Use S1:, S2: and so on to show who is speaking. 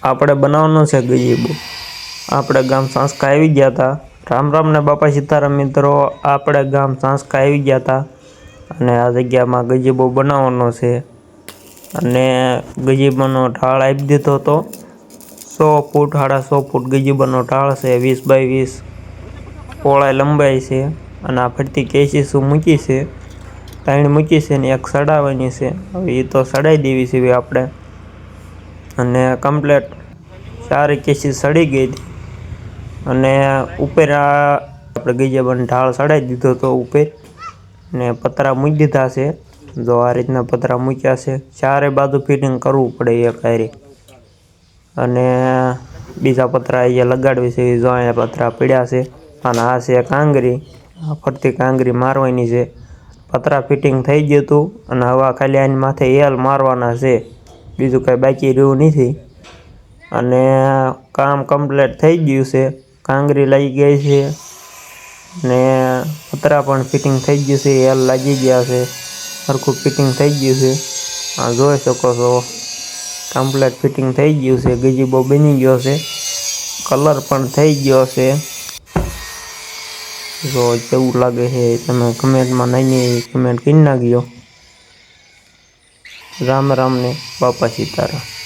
S1: આપણે બનાવવાનો છે ગજીબો। આપણે ગામ સાંસકા આવી ગયા હતા। રામ રામ ને બાપા સીતારામ મિત્રો। આપણે ગામ સાંસકા આવી ગયા હતા અને આ જગ્યામાં ગજીબો બનાવવાનો છે અને ગજીબાનો ઢાળ આપી દીધો હતો। 100 ફૂટ 150 ફૂટ ગજીબાનો ઢાળ છે। 20 બાય 20 પહોળાઈ લંબાઈ છે અને આ ફરતી કેસીસું મૂકી છે। 3 મૂકી છે ને 1 સડાવવાની છે। હવે એ તો સડાઈ દેવી છે આપણે અને કમ્પ્લેટ 4 કેસી સડી ગઈ હતી અને ઉપર આપણે ગજીબાનો ઢાળ સડાઈ દીધો તો ઉપર ને પતરા મૂકી દીધા છે। જો આ રીતના પતરા મૂક્યા છે। 4 બાજુ ફિટિંગ કરવું પડે એક હારે અને બીજા પતરા અહીંયા લગાડવી છે। જો અહીંયા પતરા પડ્યા છે અને આ છે કાંગરી। આ ફરતી કાંગરી મારવાની છે। પતરા ફિટિંગ થઈ ગયું હતું અને હવે ખાલી આની માથે એલ મારવાના છે। બીજું કંઈ બાકી રહ્યું નથી અને કામ કમ્પ્લીટ થઈ ગયું છે। કાંગરી લાગી ગઈ છે ને પતરા પણ ફિટિંગ થઈ ગયું છે। એલ લાગી ગયા છે। સરખું ફિટિંગ થઈ ગયું છે। આ જોઈ શકો છો કમ્પ્લીટ ફિટિંગ થઈ ગયું છે। ગજીબો બની ગયો છે। કલર પણ થઈ ગયો છે। જો કેવું લાગે છે તમે કમેન્ટમાં નાની કમેન્ટ કરી નાખજો। રામ રામ ને બાપા સીતારામ।